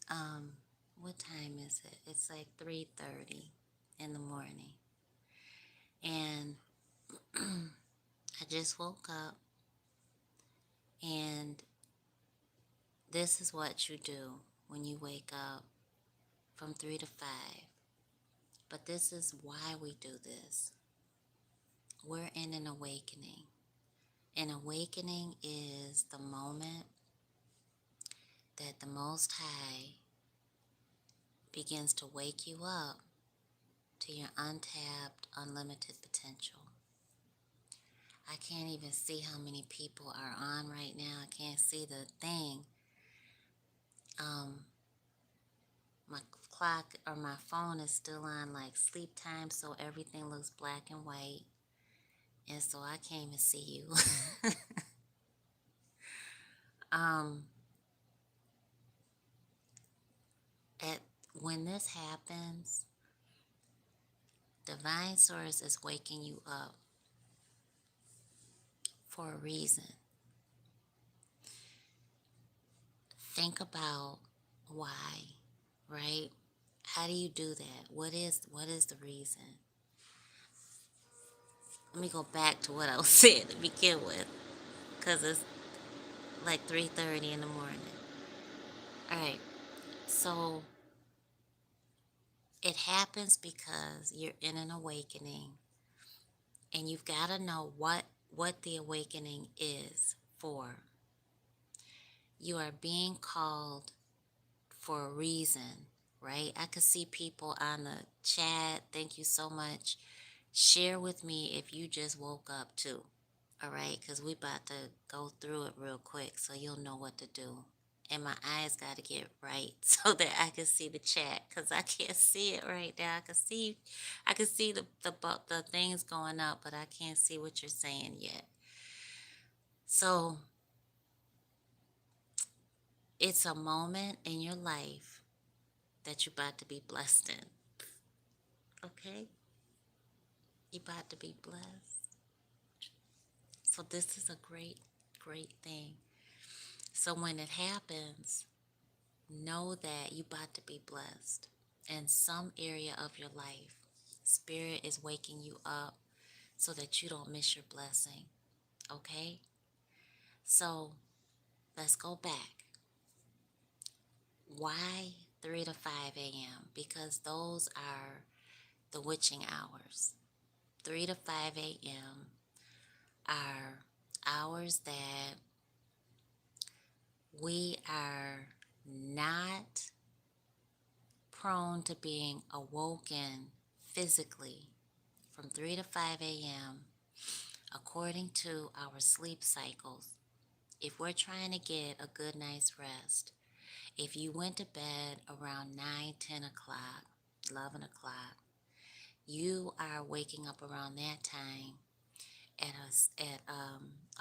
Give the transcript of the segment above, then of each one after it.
Um, what time is it? It's like 3:30 in the morning. And I just woke up, and this is what you do when you wake up from 3 to 5. But this is why we do this. We're in an awakening. An awakening is the moment that the Most High begins to wake you up to your untapped, unlimited potential. I can't even see how many people are on right now. I can't see the thing. Um, my clock or my phone is still on like sleep time, so everything looks black and white. And so I can't even see you. um, at when this happens, Divine Source is waking you up for a reason. Think about why, right? How do you do that? What is the reason? Let me go back to what I was saying to begin with, because it's like 3:30 in the morning. All right, so it happens because you're in an awakening, and you've got to know what the awakening is for. You are being called for a reason, right? I could see people on the chat. Thank you so much. Share with me if you just woke up too. All right, because we about to go through it real quick so you'll know what to do. And my eyes got to get right so that I can see the chat, because I can't see it right now. I can see the things going up, but I can't see what you're saying yet. So it's a moment in your life that you're about to be blessed in. Okay? You're about to be blessed. So this is a great, great thing. So when it happens, know that you're about to be blessed in some area of your life. Spirit is waking you up so that you don't miss your blessing. Okay? So let's go back. Why 3 to 5 a.m.? Because those are the witching hours. 3 to 5 a.m. are hours that we are not prone to being awoken physically from 3 to 5 a.m. according to our sleep cycles. If we're trying to get a good night's rest, if you went to bed around 9, 10 o'clock, 11 o'clock, you are waking up around that time at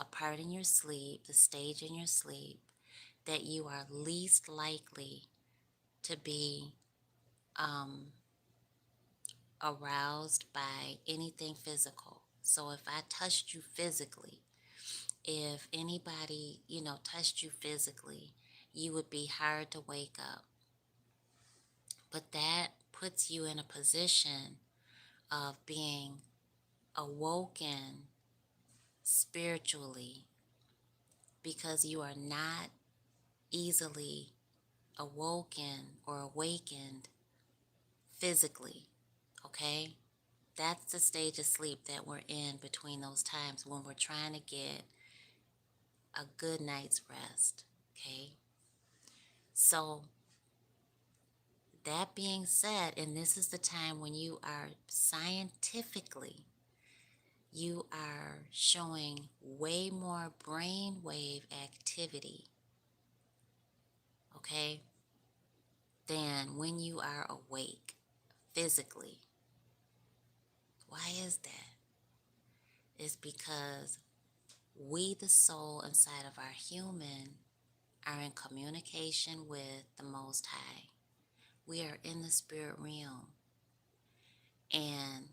a part in your sleep, the stage in your sleep, that you are least likely to be um, aroused by anything physical. So if I touched you physically, if anybody, touched you physically, you would be hard to wake up. But that puts you in a position of being awoken spiritually, because you are not easily awoken or awakened physically. Okay? That's the stage of sleep that we're in between those times when we're trying to get a good night's rest. Okay? So, that being said, and this is the time when you are scientifically, you are showing way more brainwave activity, okay, than when you are awake physically. Why is that? It's because we, the soul inside of our human, are in communication with the Most High. We are in the spirit realm. And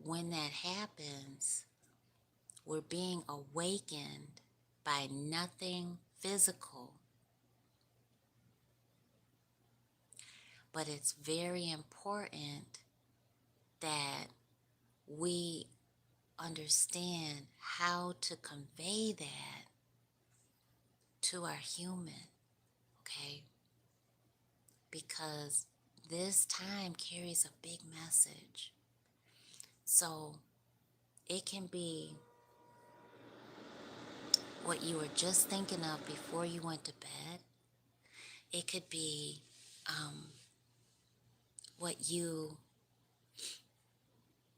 when that happens, we're being awakened by nothing physical. But it's very important that we understand how to convey that to our human, okay? Because this time carries a big message. So it can be what you were just thinking of before you went to bed. It could be what you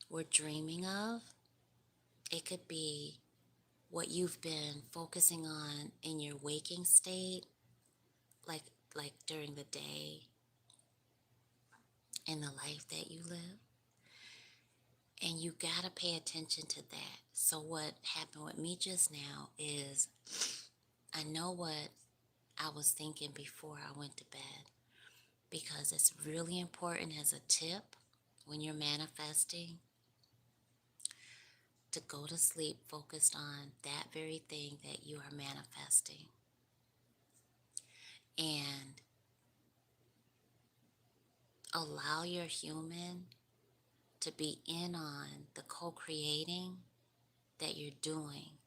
were dreaming of. It could be what you've been focusing on in your waking state, like during the day, in the life that you live. And you gotta pay attention to that. So what happened with me just now is I know what I was thinking before I went to bed, because it's really important as a tip when you're manifesting to go to sleep focused on that very thing that you are manifesting. And allow your human to be in on the co-creating that you're doing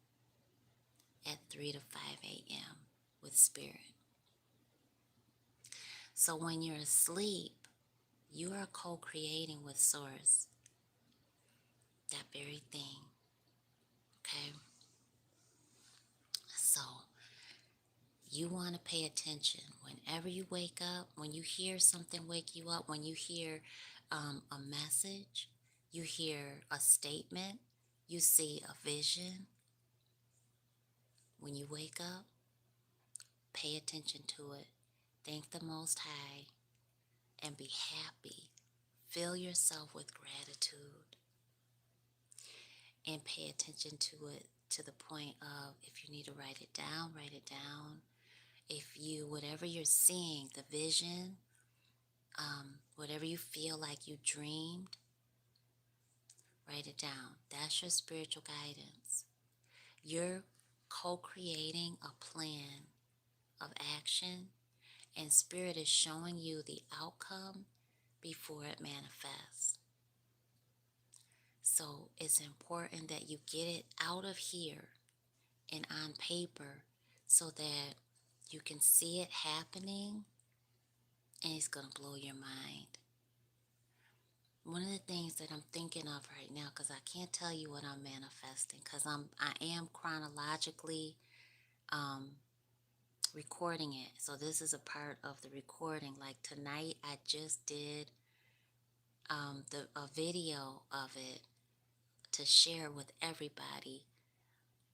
at 3 to 5 a.m. with spirit. So when you're asleep, you are co-creating with source that very thing, okay? So you want to pay attention whenever you wake up, when you hear something wake you up, when you hear a message, you hear a statement, you see a vision. When you wake up, pay attention to it. Thank the Most High and be happy. Fill yourself with gratitude and pay attention to it to the point of, if you need to write it down, write it down. If you, whatever you're seeing, the vision, whatever you feel like you dreamed, write it down. That's your spiritual guidance. You're co-creating a plan of action, and spirit is showing you the outcome before it manifests. So it's important that you get it out of here and on paper so that you can see it happening, and it's going to blow your mind. One of the things that I'm thinking of right now, because I can't tell you what I'm manifesting, because I am chronologically recording it. So this is a part of the recording. Like tonight, I just did a video of it to share with everybody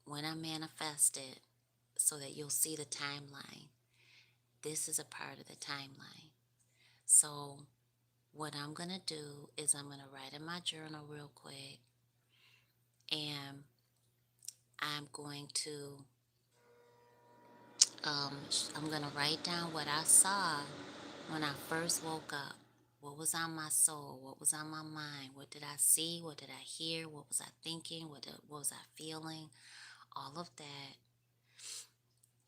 when I manifest it, so that you'll see the timeline. This is a part of the timeline. So what I'm going to do is I'm going to write in my journal real quick, and I'm going to write down what I saw when I first woke up. What was on my soul? What was on my mind? What did I see? What did I hear? What was I thinking? What was I feeling? All of that.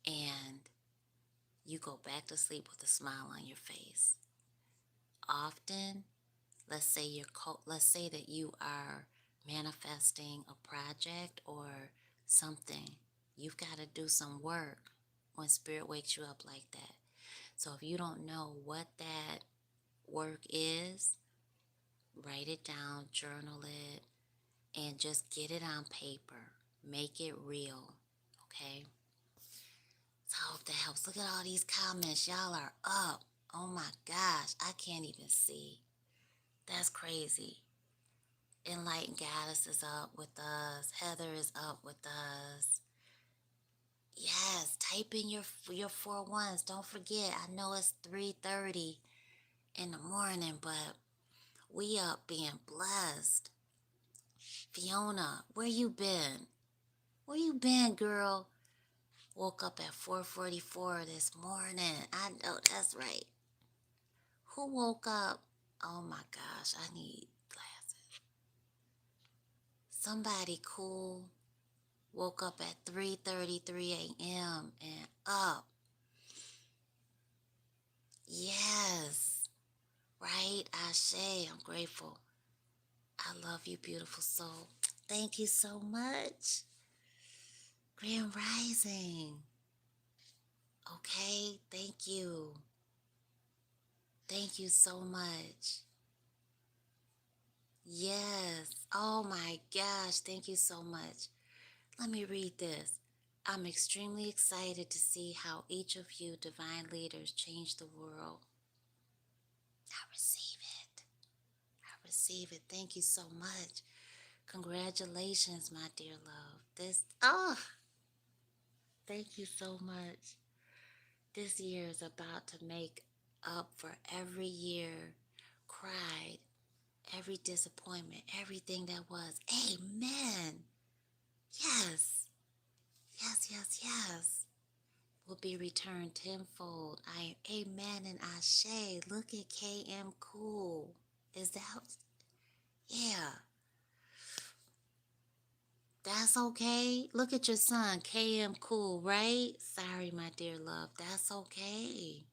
And you go back to sleep with a smile on your face. Often, let's say that you are manifesting a project or something. You've got to do some work when spirit wakes you up like that. So if you don't know what that work is, write it down, journal it, and just get it on paper. Make it real, okay? So I hope that helps. Look at all these comments. Y'all are up. Oh my gosh, I can't even see. That's crazy. Enlightened Goddess is up with us. Heather is up with us. Yes, type in your 4 1s. Don't forget, I know it's 3:30 in the morning, but we up being blessed. Fiona, where you been? Where you been, girl? Woke up at 4:44 this morning. I know that's right. Who woke up? Oh my gosh, I need glasses. Somebody cool woke up at 3:33 a.m. and up. Yes. Ashe, I'm grateful. I love you, beautiful soul. Thank you so much. Grand Rising. Okay, thank you. Thank you so much. Yes. Oh my gosh, thank you so much. Let me read this. I'm extremely excited to see how each of you divine leaders change the world. I receive it. I receive it. Thank you so much. Congratulations, my dear love. Thank you so much. This year is about to make up for every year cried, every disappointment, everything that was. Amen. Yes. Yes, yes, yes. Will be returned tenfold. Amen and Ashe. Look at KM Cool. Is that? Yeah. That's okay. Look at your son, KM Cool, right? Sorry, my dear love. That's okay.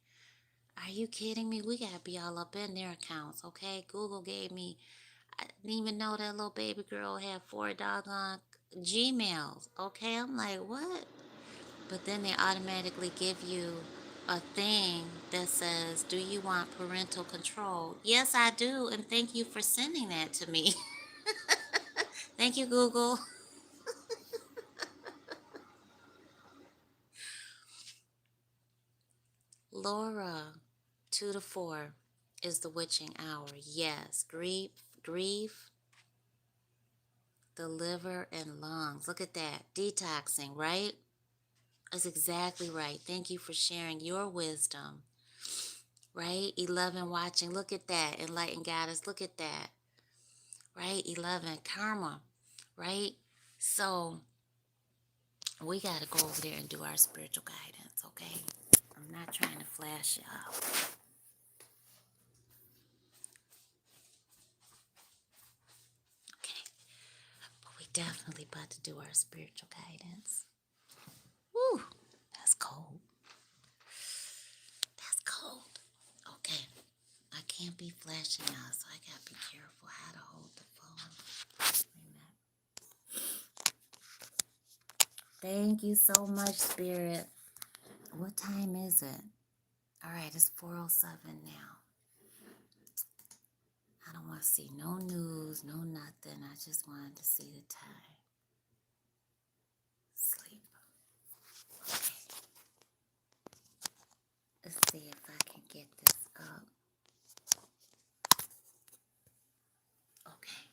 Are you kidding me? We gotta be all up in their accounts, okay? Google gave me, I didn't even know that little baby girl had 4 doggone Gmails, okay? I'm like, what? But then they automatically give you a thing that says, do you want parental control? Yes, I do, and thank you for sending that to me. Thank you, Google. Laura, 2 to 4 is the witching hour. Yes, grief, the liver and lungs. Look at that. Detoxing, right? That's exactly right. Thank you for sharing your wisdom. Right? 11 watching. Look at that. Enlightened goddess. Look at that. Right? 11 karma. Right? So we got to go over there and do our spiritual guidance, okay? I'm not trying to flash you up. Okay. But we definitely about to do our spiritual guidance. Woo! That's cold. That's cold. Okay. I can't be flashing out, so I gotta be careful how to hold the phone. Thank you so much, Spirit. What time is it? All right, it's 4:07 now. I don't want to see no news, no nothing. I just wanted to see the time. Sleep. Okay. Let's see if I can get this up. Okay.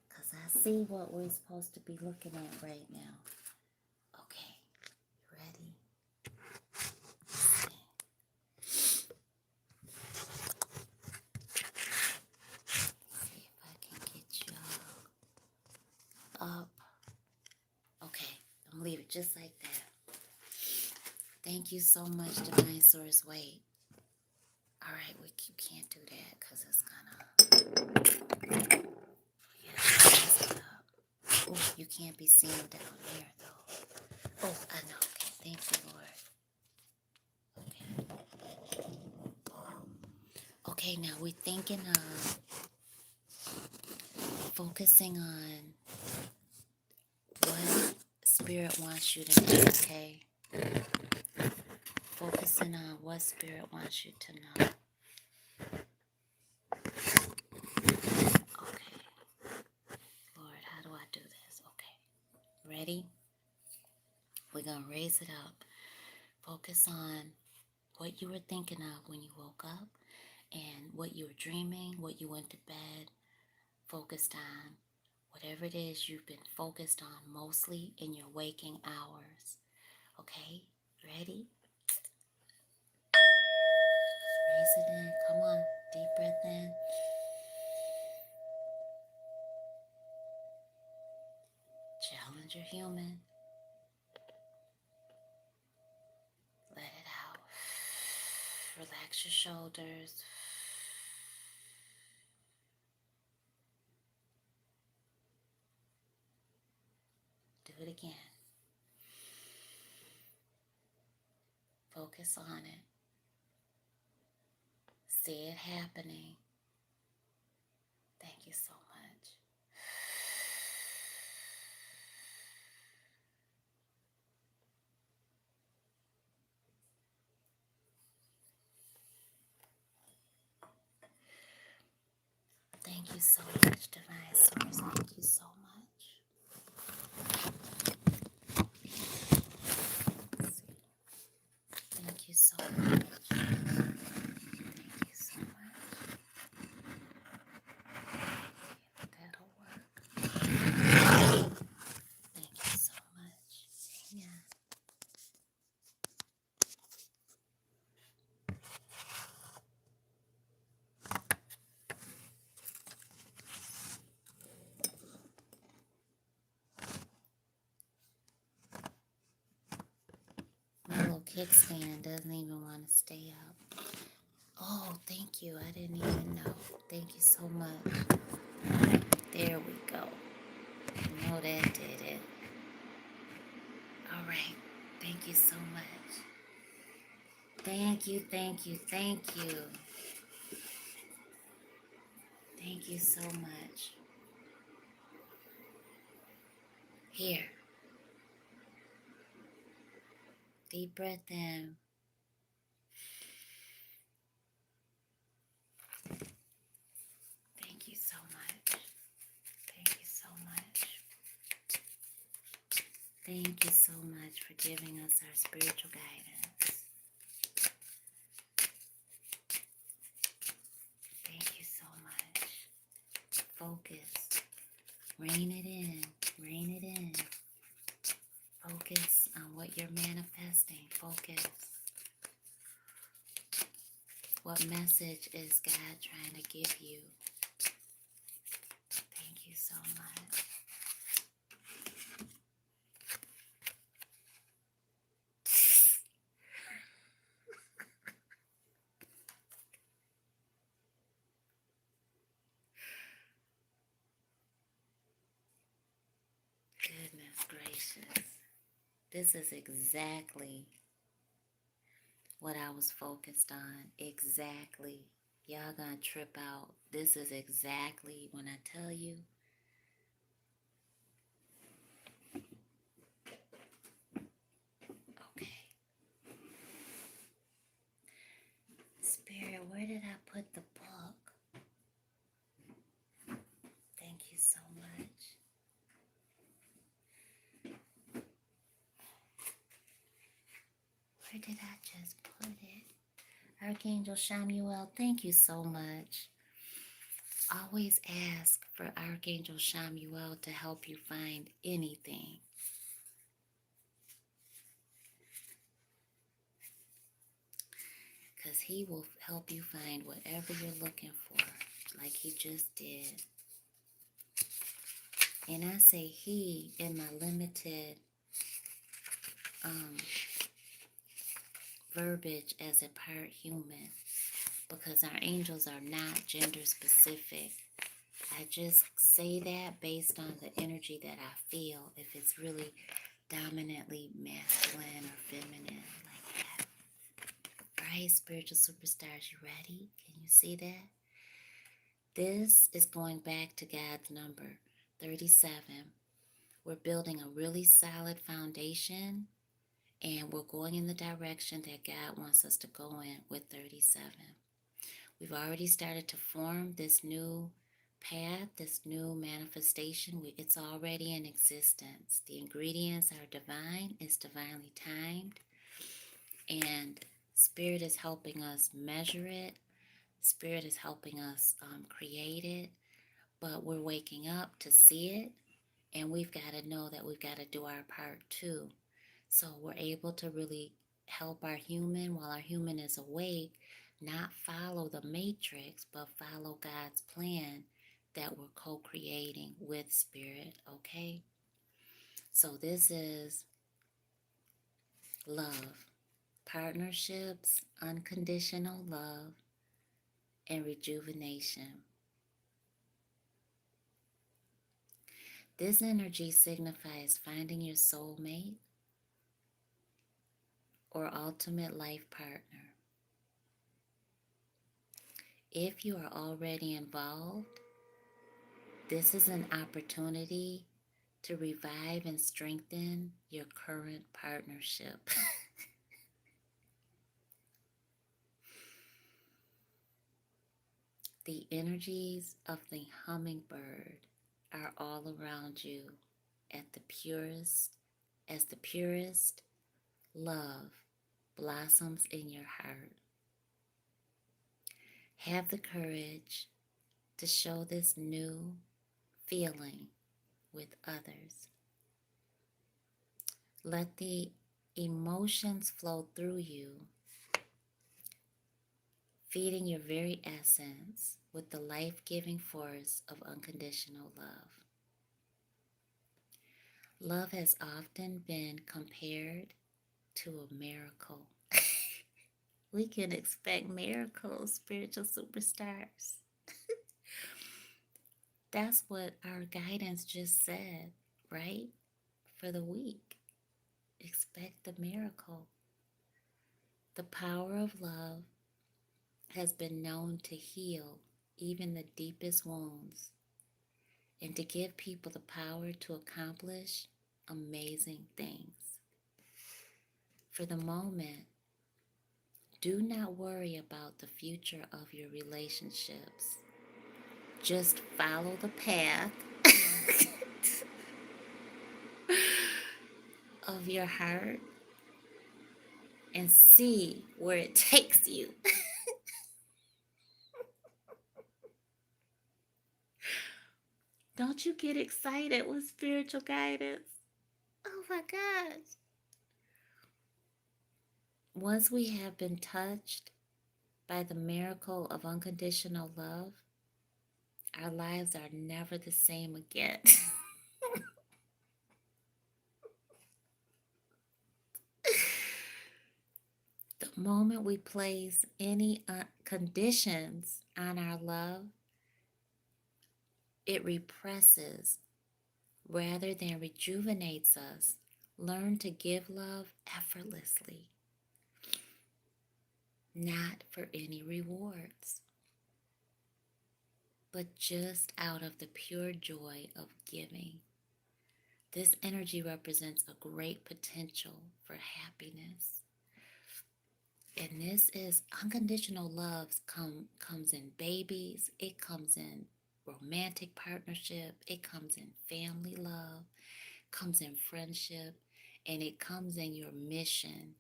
Because I see what we're supposed to be looking at right now. Okay. Ready? See if I can get you all up. Okay. Don't leave it just like that. Thank you so much, Divine Source. Wait. All right, you can't do that because it's gonna. Oh, you can't be seen down there though. Oh, I know. Okay, thank you, Lord. Okay. Okay, now we're thinking of focusing on what Spirit wants you to know, okay? Focusing on what Spirit wants you to know. Okay. Lord, how do I do this? Okay. Ready? We're going to raise it up. Focus on what you were thinking of when you woke up and what you were dreaming, what you went to bed, focused on, whatever it is you've been focused on mostly in your waking hours. Okay? Ready? Raise it in. Come on. Deep breath in. Challenge your human. Let it out. Relax your shoulders. Do it again. Focus on it. See it happening. Thank you so much. Thank you so much, Divine Source. Thank you so much. Thank you so much. Thank you so much. That'll work. Thank you so much. Yeah. My little kickstand doesn't even want to stay up. Oh, thank you. I didn't even know. Thank you so much. There we go. I know that did it. All right. Thank you so much. Thank you, thank you, thank you. Thank you so much. Here. Deep breath in. Thank you so much. Thank you so much. Thank you so much for giving us our spiritual guidance. Thank you so much. Focus. Rein it in. Rein it in. Focus on what you're manifesting. Focus. What message is God trying to give you? Thank you so much. Goodness gracious. This is exactly what I was focused on. Exactly. Y'all gonna trip out. This is exactly when I tell you. Okay. Spirit, where did I put the book? Thank you so much. Where did I just put it? Archangel Shamuel, thank you so much. Always ask for Archangel Shamuel to help you find anything. Because he will help you find whatever you're looking for, like he just did. And I say he in my limited verbiage as a part human, because our angels are not gender specific. I just say that based on the energy that I feel, if it's really dominantly masculine or feminine like that. All right, spiritual superstars, you ready? Can you see that? This is going back to God's number, 37. We're building a really solid foundation, and we're going in the direction that God wants us to go in with 37. We've already started to form this new path, this new manifestation. It's already in existence. The ingredients are divine, it's divinely timed, and Spirit is helping us measure it. Spirit is helping us create it, but we're waking up to see it, and we've got to know that we've got to do our part too. So we're able to really help our human while our human is awake, not follow the matrix, but follow God's plan that we're co-creating with Spirit, okay? So this is love, partnerships, unconditional love, and rejuvenation. This energy signifies finding your soulmate or ultimate life partner. If you are already involved, This is an opportunity to revive and strengthen your current partnership. The energies of the hummingbird are all around you at the purest, as the purest love blossoms in your heart. Have the courage to show this new feeling with others. Let the emotions flow through you, feeding your very essence with the life-giving force of unconditional love. Love has often been compared to a miracle. We can expect miracles, spiritual superstars. That's what our guidance just said, right? For the week. Expect the miracle. The power of love has been known to heal even the deepest wounds and to give people the power to accomplish amazing things. For the moment, do not worry about the future of your relationships. Just follow the path of your heart and see where it takes you. Don't you get excited with spiritual guidance? Oh my gosh. Once we have been touched by the miracle of unconditional love, our lives are never the same again. The moment we place any conditions on our love, it represses rather than rejuvenates us. Learn to give love effortlessly, not for any rewards, but just out of the pure joy of giving. This energy represents a great potential for happiness. And this is unconditional love comes in babies, it comes in romantic partnership, it comes in family love, comes in friendship, and it comes in your mission,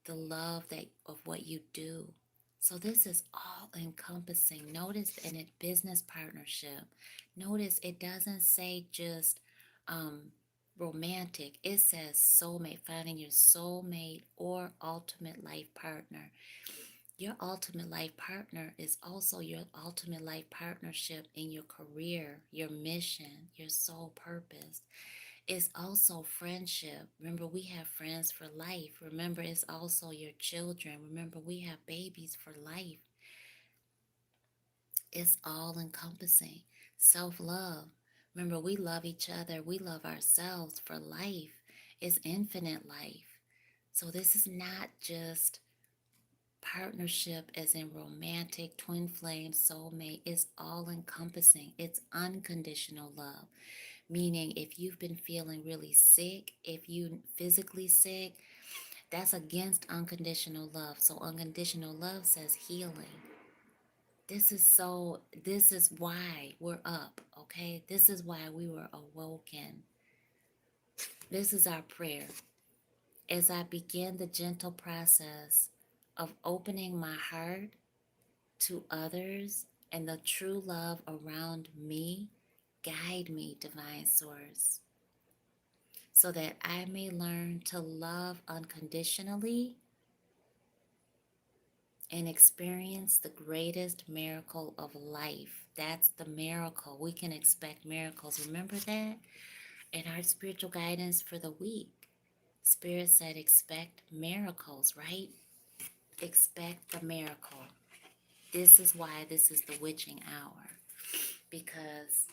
the love that of what you do. So this is all encompassing. Notice in a business partnership, notice it doesn't say just romantic. It says soulmate, finding your soulmate or ultimate life partner. Your ultimate life partner is also your ultimate life partnership in your career, your mission, your soul purpose. It's also friendship. Remember, we have friends for life. Remember, it's also your children. Remember, we have babies for life. It's all encompassing. Self-love. Remember, we love each other. We love ourselves for life. It's infinite life. So this is not just partnership as in romantic, twin flame, soulmate. It's all encompassing. It's unconditional love. Meaning if you've been feeling really sick, if you physically sick, that's against unconditional love. So unconditional love says healing. This is why we're up, okay? This is why we were awoken. This is our prayer. As I begin the gentle process of opening my heart to others and the true love around me, guide me, Divine Source, so that I may learn to love unconditionally and experience the greatest miracle of life. That's the miracle. We can expect miracles. Remember that? In our spiritual guidance for the week, Spirit said expect miracles, right? Expect the miracle. This is why this is the witching hour, because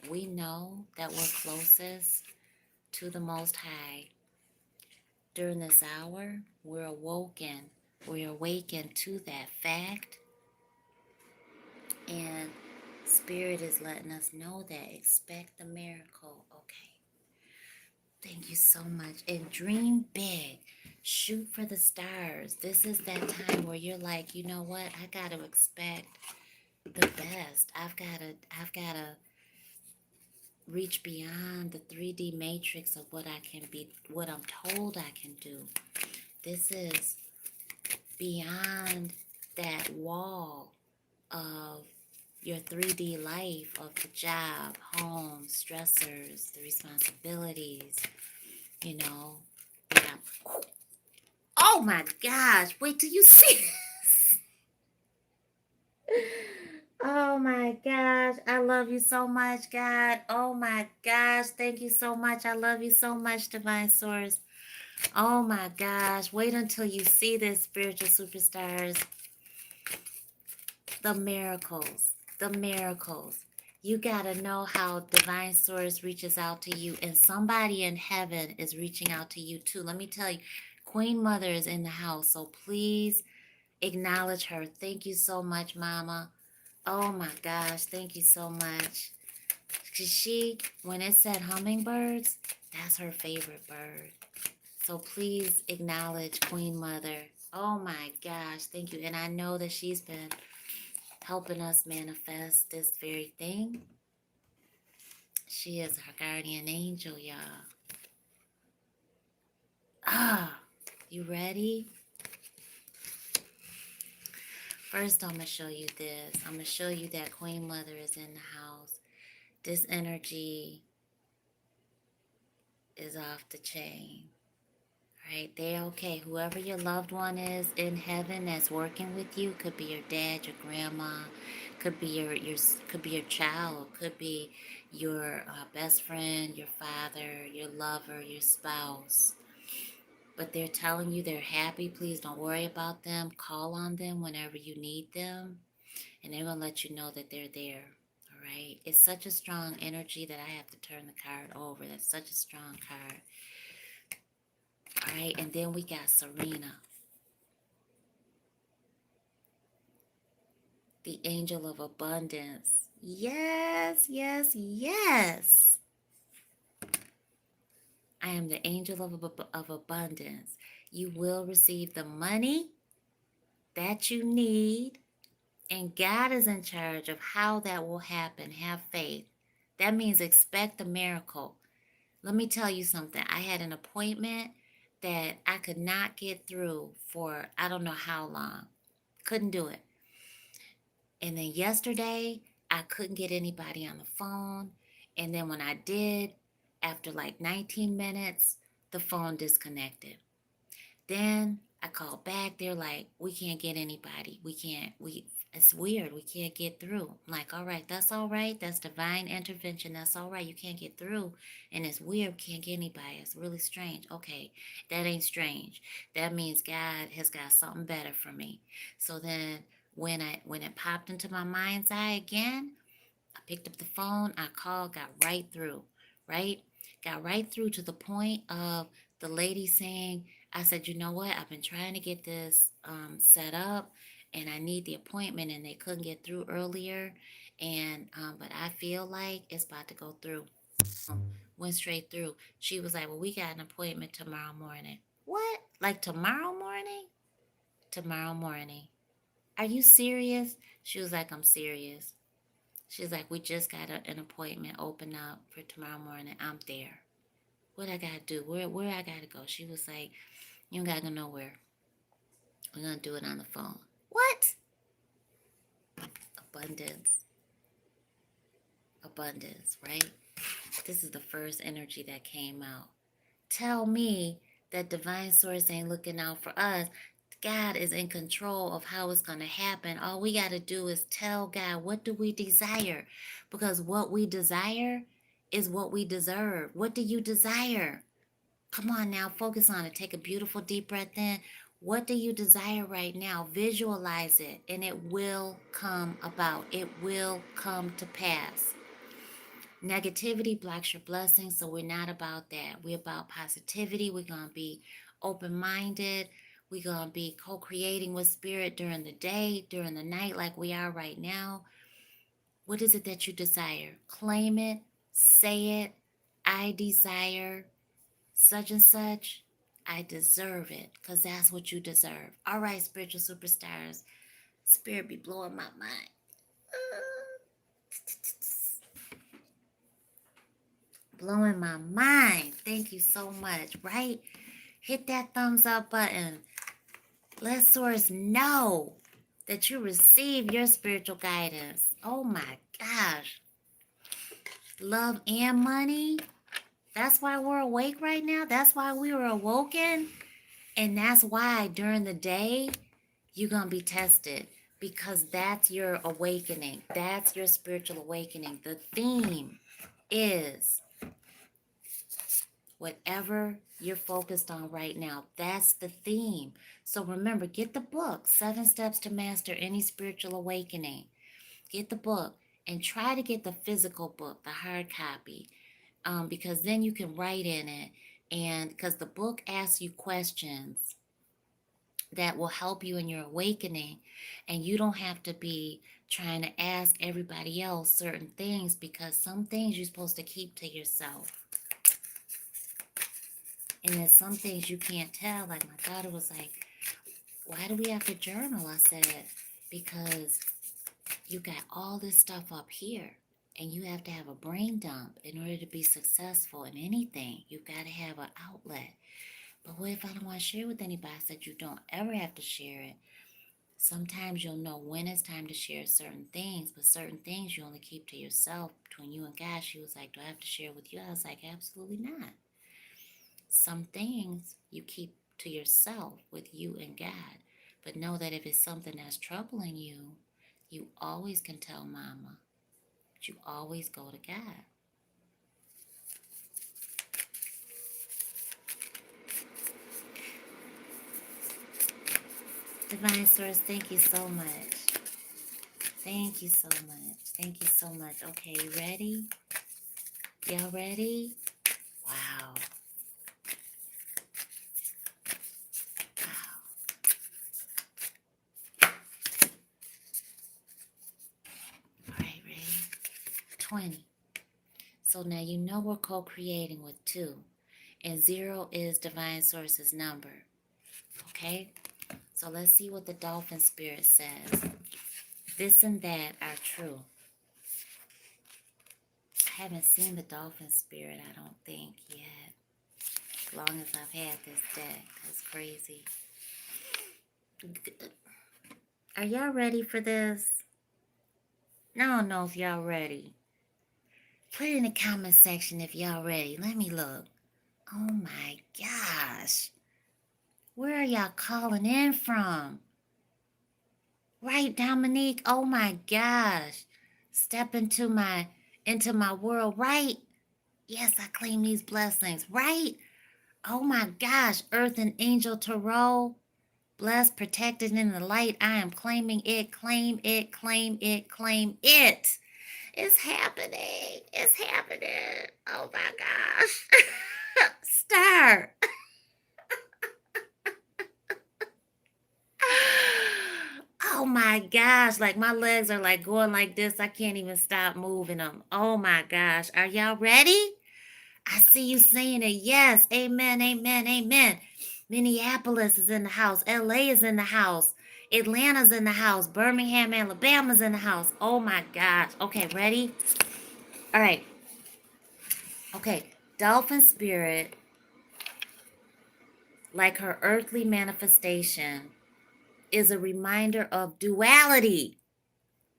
we know that we're closest to the Most High. During this hour, we're awoken. We're awakened to that fact. And Spirit is letting us know that. Expect the miracle. Okay. Thank you so much. And dream big. Shoot for the stars. This is that time where you're like, you know what? I got to expect the best. I've got to reach beyond the 3D matrix of what I can be, what I'm told I can do. This is beyond that wall of your 3D life, of the job, home, stressors, the responsibilities, you know. That oh my gosh, wait till you see. Oh my gosh, I love you so much, God. Oh my gosh, thank you so much. I love you so much, Divine Source. Oh my gosh, wait until you see this, spiritual superstars. The miracles, the miracles. You got to know how Divine Source reaches out to you, and somebody in heaven is reaching out to you too. Let me tell you, Queen Mother is in the house, so please acknowledge her. Thank you so much, Mama. Oh my gosh, thank you so much. Because when it said hummingbirds, that's her favorite bird. So please acknowledge Queen Mother. Oh my gosh, thank you. And I know that she's been helping us manifest this very thing. She is our guardian angel, y'all. Ah, you ready? First, I'm going to show you this. I'm going to show you that Queen Mother is in the house. This energy is off the chain. Right? They're okay. Whoever your loved one is in heaven that's working with you, could be your dad, your grandma, could be your could be your child, could be your best friend, your father, your lover, your spouse. But they're telling you they're happy. Please don't worry about them. Call on them whenever you need them, and they're gonna let you know that they're there. All right. It's such a strong energy that I have to turn the card over. That's such a strong card. All right, and then we got Serena, the angel of abundance. Yes, yes, yes. I am the angel of abundance. You will receive the money that you need, and God is in charge of how that will happen. Have faith. That means expect a miracle. Let me tell you something. I had an appointment that I could not get through for I don't know how long. Couldn't do it. And then yesterday, I couldn't get anybody on the phone. And then when I did, after like 19 minutes, the phone disconnected. Then I called back. They're like, we can't get anybody. It's weird. We can't get through. I'm like, all right, that's all right. That's divine intervention. That's all right. You can't get through. And it's weird. Can't get anybody. It's really strange. Okay, that ain't strange. That means God has got something better for me. So then when it popped into my mind's eye again, I picked up the phone, I called, got right through, right? Got right through to the point of the lady saying, I said, you know what? I've been trying to get this set up and I need the appointment and they couldn't get through earlier. And, but I feel like it's about to go through. Went straight through. She was like, well, we got an appointment tomorrow morning. What? Like tomorrow morning? Tomorrow morning. Are you serious? She was like, I'm serious. She's like, we just got an appointment open up for tomorrow morning. I'm there. What I gotta do? Where I gotta go? She was like, you don't gotta go nowhere. We're gonna do it on the phone. What? Abundance. Abundance, right? This is the first energy that came out. Tell me that divine source ain't looking out for us. God is in control of how it's going to happen. All we got to do is tell God, what do we desire? Because what we desire is what we deserve. What do you desire? Come on now, focus on it. Take a beautiful deep breath in. What do you desire right now? Visualize it and it will come about. It will come to pass. Negativity blocks your blessings, so we're not about that. We're about positivity. We're going to be open-minded. We're going to be co-creating with spirit during the day, during the night, like we are right now. What is it that you desire? Claim it, say it. I desire such and such. I deserve it, because that's what you deserve. All right, spiritual superstars. Spirit be blowing my mind. Blowing my mind. Thank you so much, right? Hit that thumbs up button. Let Source know that you receive your spiritual guidance. Oh my gosh. Love and money. That's why we're awake right now. That's why we were awoken. And that's why during the day, you're going to be tested, because that's your awakening. That's your spiritual awakening. The theme is whatever you're focused on right now. That's the theme. So remember, get the book, 7 Steps to Master Any Spiritual Awakening. Get the book and try to get the physical book, the hard copy, because then you can write in it. And because the book asks you questions that will help you in your awakening, and you don't have to be trying to ask everybody else certain things, because some things you're supposed to keep to yourself. And there's some things you can't tell. Like my daughter was like, why do we have to journal? I said, because you got all this stuff up here, and you have to have a brain dump in order to be successful in anything. You've got to have an outlet. But what if I don't want to share with anybody? I said, you don't ever have to share it. Sometimes you'll know when it's time to share certain things, but certain things you only keep to yourself, between you and God. She was like, do I have to share with you? I was like, absolutely not. Some things you keep to yourself with you and God. But know that if it's something that's troubling you, you always can tell Mama. But you always go to God. Divine Source, thank you so much. Thank you so much. Thank you so much. Okay, you ready? Y'all ready? Wow. Wow. All right, ready? 20. So now you know we're co-creating with 2. And 0 is Divine Source's number. Okay? So let's see what the Dolphin Spirit says. This and that are true. I haven't seen the Dolphin Spirit, I don't think, yet. As long as I've had this deck. That's crazy. Are y'all ready for this? I don't know if y'all ready. Put it in the comment section if y'all ready. Let me look. Oh my gosh. Where are y'all calling in from? Right, Dominique? Oh my gosh. Step into my world, right? Yes, I claim these blessings, right? Oh my gosh, Earth and Angel Tarot. Blessed, protected in the light. I am claiming it. Claim it, claim it, claim it. It's happening. It's happening. Oh my gosh. Start. Oh my gosh. Like my legs are like going like this. I can't even stop moving them. Oh my gosh. Are y'all ready? I see you saying it. Yes. Amen. Amen. Amen. Minneapolis is in the house. LA is in the house. Atlanta's in the house. Birmingham, Alabama's in the house. Oh my gosh. Okay, ready? All right. Okay. Dolphin Spirit, like her earthly manifestation, is a reminder of duality.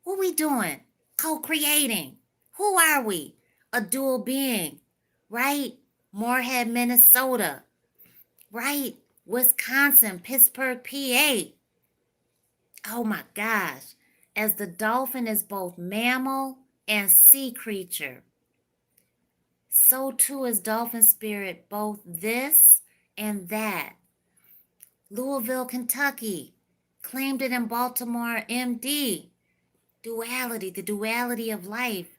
What we doing? Co-creating. Who are we? A dual being, right? Moorhead, Minnesota, right? Wisconsin, Pittsburgh, PA. Oh my gosh. As the dolphin is both mammal and sea creature, so too is Dolphin Spirit both this and that. Louisville, Kentucky, claimed it in Baltimore, MD. Duality, the duality of life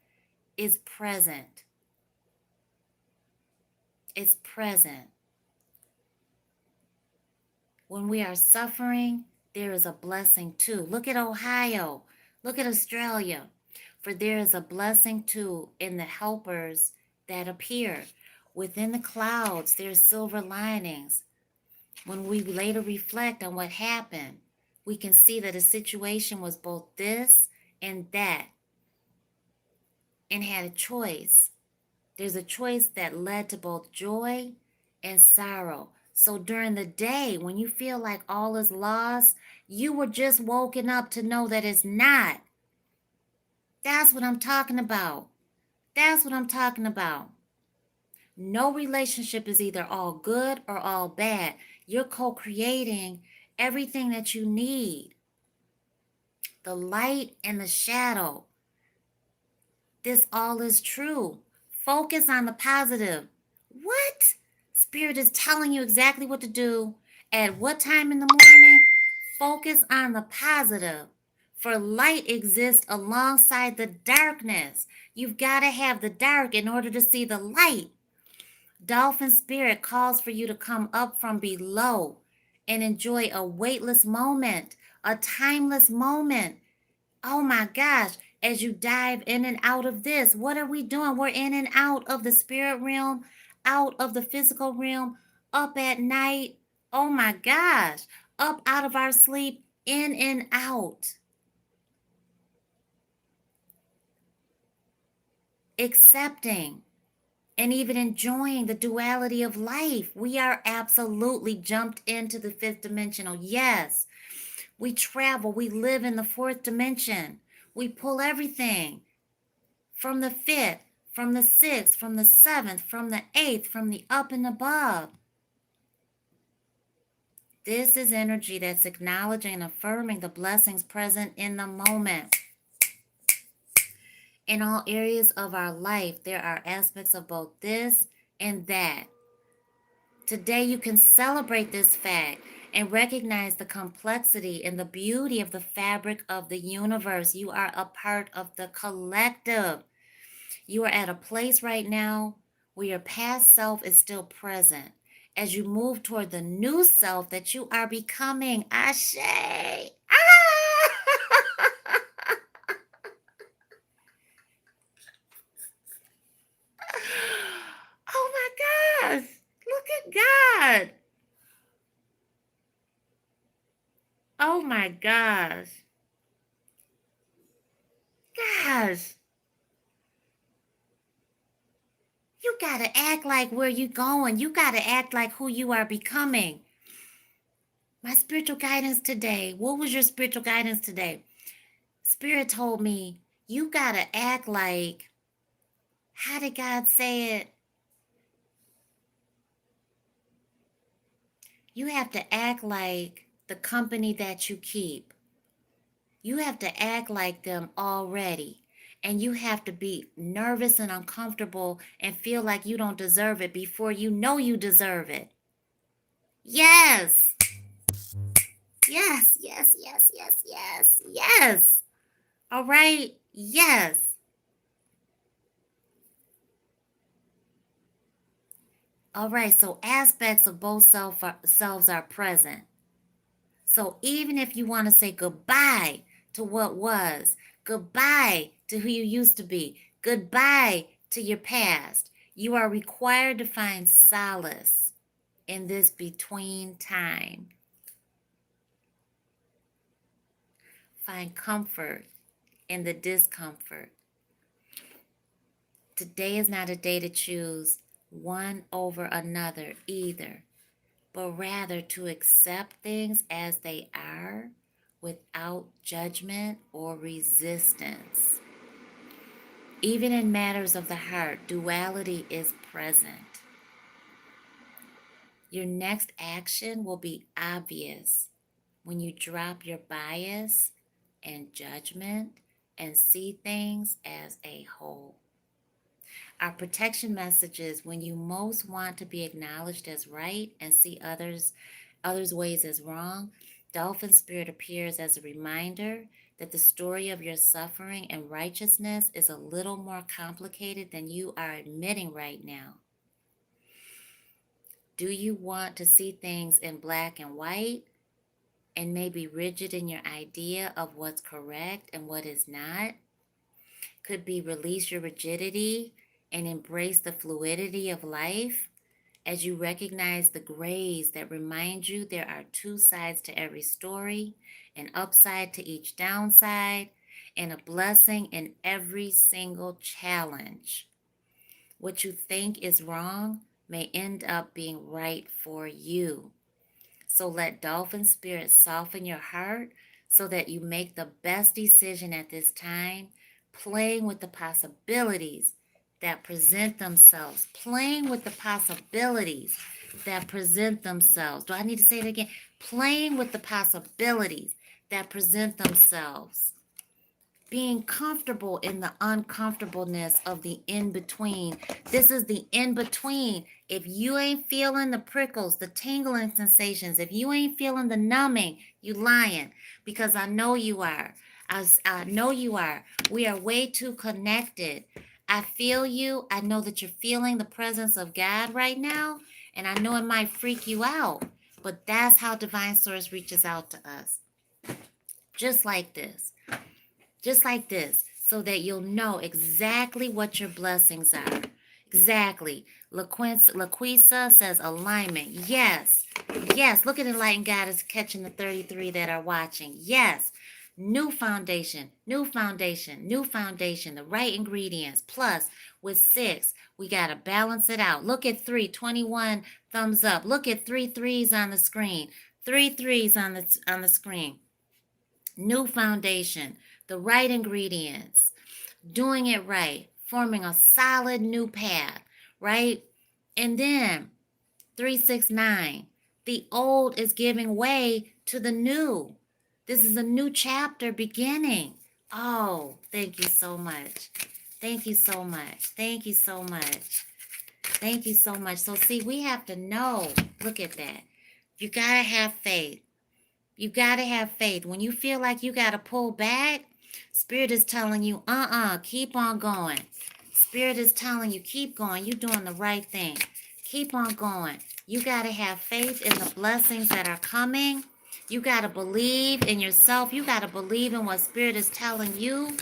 is present. It's present. When we are suffering, there is a blessing too. Look at Ohio. Look at Australia. For there is a blessing too in the helpers that appear. Within the clouds, there are silver linings. When we later reflect on what happened, we can see that a situation was both this and that and had a choice. There's a choice that led to both joy and sorrow. So during the day, when you feel like all is lost, you were just woken up to know that it's not. That's what I'm talking about. That's what I'm talking about. No relationship is either all good or all bad. You're co-creating everything that you need. The light and the shadow. This all is true. Focus on the positive. What? Spirit is telling you exactly what to do at what time in the morning. Focus on the positive. For light exists alongside the darkness. You've got to have the dark in order to see the light. Dolphin Spirit calls for you to come up from below and enjoy a weightless moment, a timeless moment. Oh my gosh, as you dive in and out of this, what are we doing? We're in and out of the spirit realm, out of the physical realm, up at night. Oh my gosh, up out of our sleep, in and out. Accepting and even enjoying the duality of life. We are absolutely jumped into the fifth dimensional. Yes, we travel, we live in the fourth dimension. We pull everything from the fifth, from the sixth, from the seventh, from the eighth, from the up and above. This is energy that's acknowledging and affirming the blessings present in the moment. In all areas of our life, there are aspects of both this and that. Today, you can celebrate this fact and recognize the complexity and the beauty of the fabric of the universe. You are a part of the collective. You are at a place right now where your past self is still present as you move toward the new self that you are becoming. Ashe. Ah! Oh my gosh. Look at God. Oh my gosh. Gosh. You got to act like where you going. You got to act like who you are becoming. My spiritual guidance today. What was your spiritual guidance today? Spirit told me, you got to act like, how did God say it? You have to act like the company that you keep. You have to act like them already. And you have to be nervous and uncomfortable and feel like you don't deserve it before you know you deserve it. Yes. Yes, yes, yes, yes, yes, yes. All right. Yes. All right. So aspects of both selves are present. So even if you want to say goodbye to what was, goodbye to who you used to be, goodbye to your past, you are required to find solace in this between time. Find comfort in the discomfort. Today is not a day to choose one over another either, but rather to accept things as they are without judgment or resistance. Even in matters of the heart, duality is present. Your next action will be obvious when you drop your bias and judgment and see things as a whole. Our protection message is when you most want to be acknowledged as right and see others' ways as wrong, Dolphin Spirit appears as a reminder that the story of your suffering and righteousness is a little more complicated than you are admitting right now. Do you want to see things in black and white and maybe rigid in your idea of what's correct and what is not? could be release your rigidity and embrace the fluidity of life as you recognize the grays that remind you there are two sides to every story, an upside to each downside, and a blessing in every single challenge. What you think is wrong may end up being right for you. So let dolphin spirit soften your heart so that you make the best decision at this time, playing with the possibilities that present themselves. Playing with the possibilities that present themselves. Do I need to say it again? Playing with the possibilities that present themselves, being comfortable in the uncomfortableness of the in between. This is the in between. If you ain't feeling the prickles, the tingling sensations, if you ain't feeling the numbing, you lying, because I know you are. I know you are. We are way too connected. I feel you. I know that you're feeling the presence of God right now, and I know it might freak you out, but that's how Divine Source reaches out to us. Just like this. Just like this, so that you'll know exactly what your blessings are. Exactly. LaQuisa says alignment. Yes. Yes. Look at Enlightened Goddess catching the 33 that are watching. Yes. New foundation, new foundation, new foundation, the right ingredients. Plus, with 6, we got to balance it out. Look at 3, 21 thumbs up. Look at 3 threes on the screen. 3 threes on the screen. New foundation, the right ingredients, doing it right, forming a solid new path, right? And then 369, the old is giving way to the new. This is a new chapter beginning. Oh, thank you so much. Thank you so much. Thank you so much. Thank you so much. So see, we have to know. Look at that. You got to have faith. You got to have faith. When you feel like you got to pull back, Spirit is telling you, keep on going. Spirit is telling you, keep going. You're doing the right thing. Keep on going. You got to have faith in the blessings that are coming. You got to believe in yourself. You got to believe in what Spirit is telling you.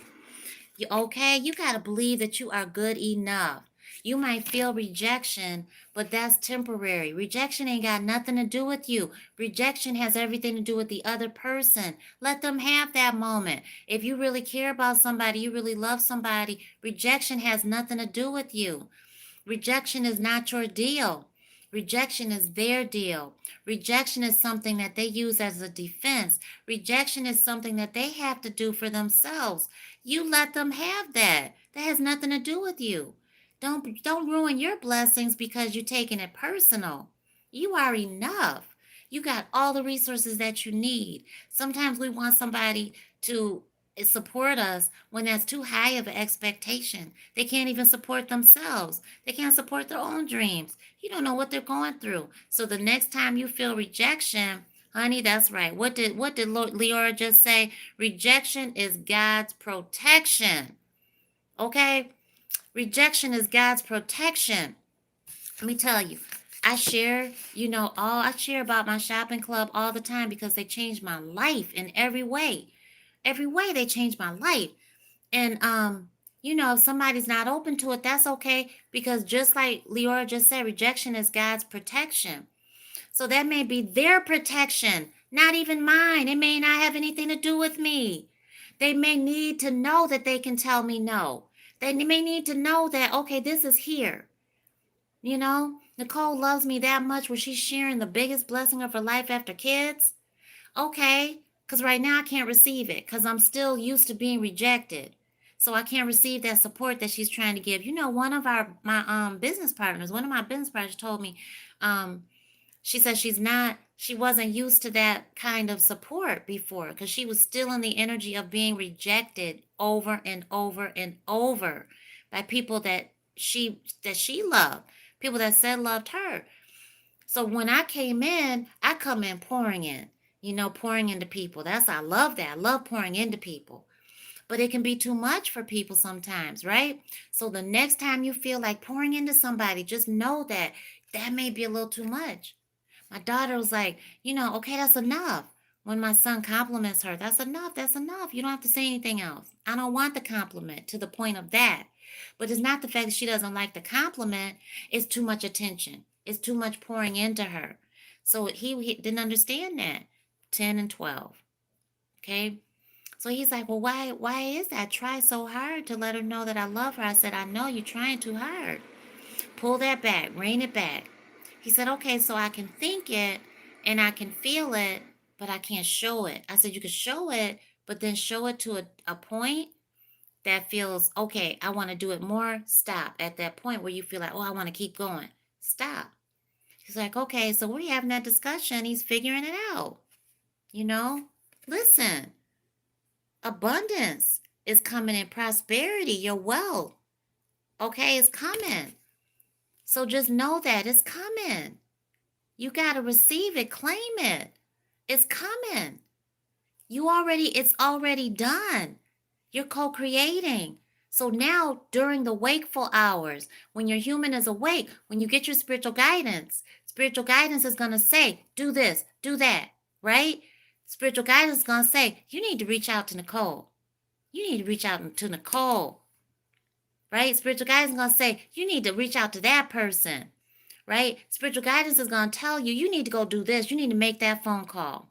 You got to believe that you are good enough. You might feel rejection, but that's temporary. Rejection ain't got nothing to do with you. Rejection has everything to do with the other person. Let them have that moment. If you really care about somebody, you really love somebody, rejection has nothing to do with you. Rejection is not your deal. Rejection is their deal. Rejection is something that they use as a defense. Rejection is something that they have to do for themselves. You let them have that. That has nothing to do with you. Don't ruin your blessings because you're taking it personal. You are enough. You got all the resources that you need. Sometimes we want somebody to support us when that's too high of an expectation. They can't even support themselves. They can't support their own dreams. You don't know what they're going through. So the next time you feel rejection, honey, that's right. What did Leora just say? Rejection is God's protection. Okay? Rejection is God's protection. Let me tell you, I share about my shopping club all the time because they changed my life in every way. Every way they changed my life. And if somebody's not open to it, that's okay, because just like Leora just said, rejection is God's protection. So that may be their protection, not even mine. It may not have anything to do with me. They may need to know that they can tell me no. They may need to know that, okay, this is here. Nicole loves me that much where she's sharing the biggest blessing of her life after kids. Okay, because right now I can't receive it because I'm still used to being rejected. So I can't receive that support that she's trying to give. One of my business partners, one of my business partners told me, she said she wasn't used to that kind of support before because she was still in the energy of being rejected over and over and over by people that she loved, people that said loved her. So when I came in, I come in pouring in, pouring into people. I love that. I love pouring into people. But it can be too much for people sometimes, right? So the next time you feel like pouring into somebody, just know that may be a little too much. My daughter was like, okay, that's enough. When my son compliments her, that's enough. That's enough. You don't have to say anything else. I don't want the compliment to the point of that. But it's not the fact that she doesn't like the compliment. It's too much attention. It's too much pouring into her. So he didn't understand that. 10 and 12. Okay. So he's like, well, why is that? I try so hard to let her know that I love her. I said, I know you're trying too hard. Pull that back, rein it back. He said, okay, so I can think it and I can feel it, but I can't show it. I said, you can show it, but then show it to a point that feels, okay, I want to do it more. Stop at that point where you feel like, oh, I want to keep going. Stop. He's like, okay, so we're having that discussion. He's figuring it out. You know, listen, abundance is coming in, prosperity, your wealth. Okay, it's coming. So just know that it's coming. You got to receive it, claim it. It's coming. It's already done. You're co-creating. So now during the wakeful hours, when your human is awake, when you get your spiritual guidance is going to say, do this, do that, right? Spiritual guidance is going to say, you need to reach out to Nicole. You need to reach out to Nicole, right? Spiritual guidance is going to say, you need to reach out to that person, right? Spiritual guidance is going to tell you, you need to go do this. You need to make that phone call,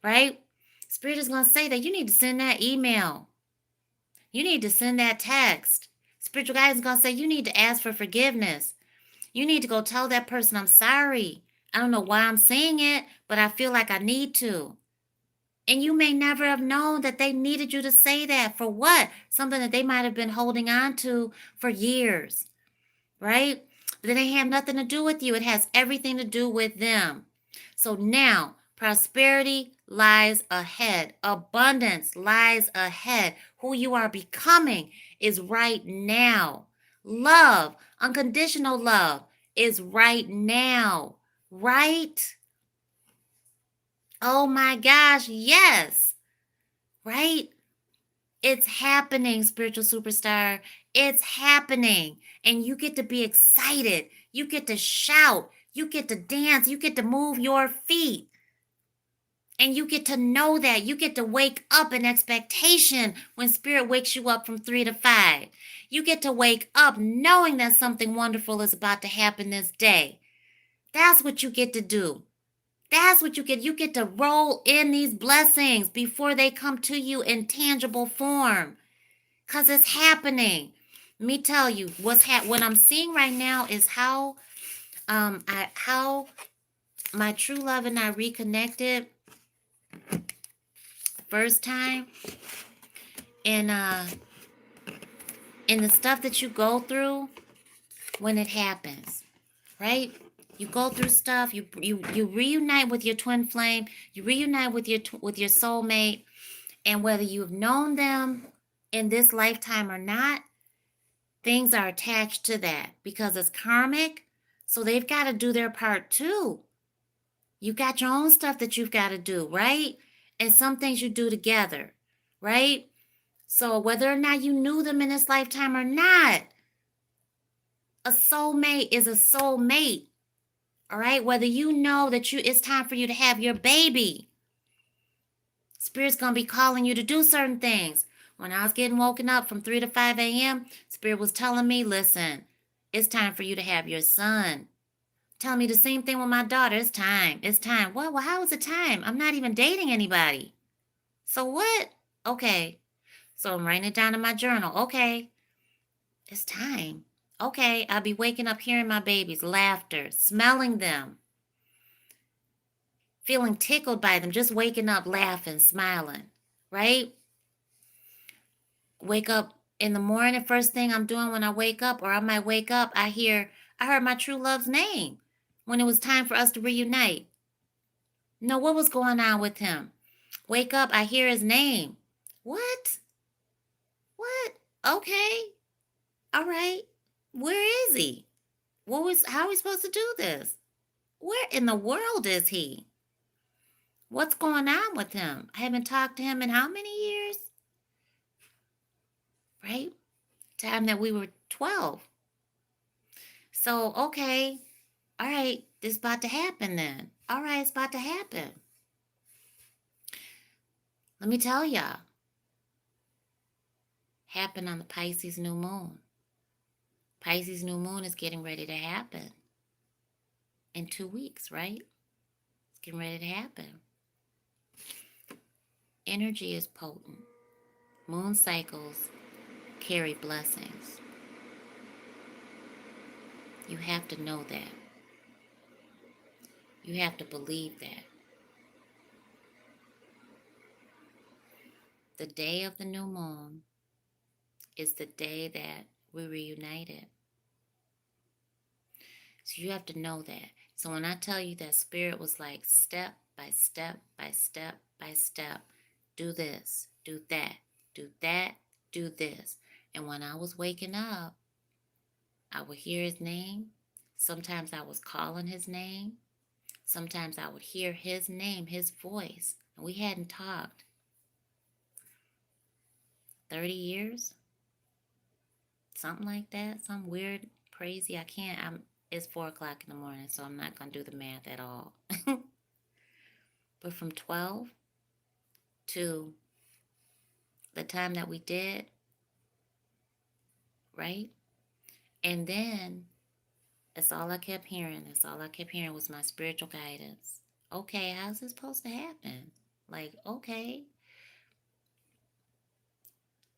right? Spirit is going to say that you need to send that email. You need to send that text. Spiritual guidance is going to say you need to ask for forgiveness. You need to go tell that person, I'm sorry. I don't know why I'm saying it, but I feel like I need to. And you may never have known that they needed you to say that. For what? Something that they might have been holding on to for years, right? But it ain't have nothing to do with you. It has everything to do with them. So now, prosperity lies ahead. Abundance lies ahead. Who you are becoming is right now. Love, unconditional love, is right now. Right? Oh my gosh, yes. Right? It's happening, spiritual superstar. It's happening. And you get to be excited. You get to shout. You get to dance. You get to move your feet. And you get to know that. You get to wake up in expectation when spirit wakes you up from 3 to 5. You get to wake up knowing that something wonderful is about to happen this day. That's what you get to do. That's what you get. You get to roll in these blessings before they come to you in tangible form. Because it's happening. Let me tell you, what I'm seeing right now is how my true love and I reconnected first time. And in the stuff that you go through when it happens, right? You go through stuff, you reunite with your twin flame, you reunite with your soulmate, and whether you've known them in this lifetime or not, things are attached to that because it's karmic. So they've got to do their part too. You got your own stuff that you've got to do, right? And some things you do together, right? So whether or not you knew them in this lifetime or not, a soulmate is a soulmate. All right? Whether you know that it's time for you to have your baby, Spirit's going to be calling you to do certain things. When I was getting woken up from 3 to 5 a.m., Spirit was telling me, listen, it's time for you to have your son. Telling me the same thing with my daughter. It's time. It's time. Well, how is it time? I'm not even dating anybody. So what? Okay. So I'm writing it down in my journal. Okay. It's time. Okay. I'll be waking up hearing my babies' laughter, smelling them, feeling tickled by them, just waking up laughing, smiling, right? Wake up in the morning, first thing I'm doing when I wake up, or I might wake up, I heard my true love's name when it was time for us to reunite. No, what was going on with him? Wake up, I hear his name. What? Okay. All right. Where is he? How are we supposed to do this? Where in the world is he? What's going on with him? I haven't talked to him in how many years? Right? Time that we were 12. So, okay. All right. This is about to happen then. All right. It's about to happen. Let me tell y'all, happened on the Pisces new moon. Pisces new moon is getting ready to happen in 2 weeks, right? It's getting ready to happen. Energy is potent. Moon cycles carry blessings. You have to know that. You have to believe that. The day of the new moon is the day that we reunited. So you have to know that. So when I tell you that spirit was like step by step by step by step, do this, do that, do that, do this. And when I was waking up, I would hear his name. Sometimes I was calling his name. Sometimes I would hear his name, his voice. And we hadn't talked 30 years, something like that, some weird, crazy. It's 4 o'clock in the morning, so I'm not going to do the math at all. But from 12 to the time that we did, right? And then that's all I kept hearing. That's all I kept hearing was my spiritual guidance. Okay, how's this supposed to happen? Like, okay.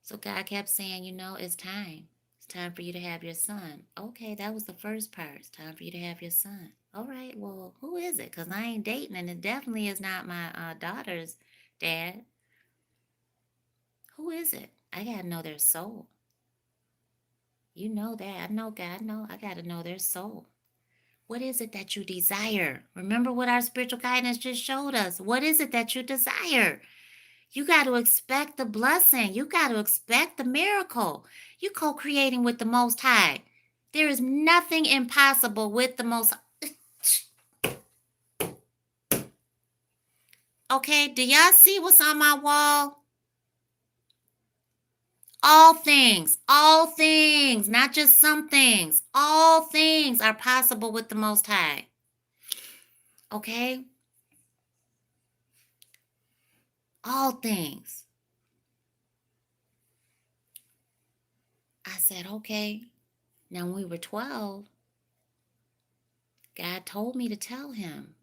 So God kept saying, it's time. It's time for you to have your son. Okay, that was the first part. It's time for you to have your son. All right, well, who is it? Because I ain't dating, and it definitely is not my daughter's dad. Who is it? I got to know their soul. You know that. I know God. I got to know their soul. What is it that you desire? Remember what our spiritual guidance just showed us. What is it that you desire? You got to expect the blessing. You got to expect the miracle. You co-creating with the Most High. There is nothing impossible with the Most High. Okay, do y'all see what's on my wall? All things, not just some things. All things are possible with the Most High. Okay? All things. I said, okay. Now, when we were 12, God told me to tell him.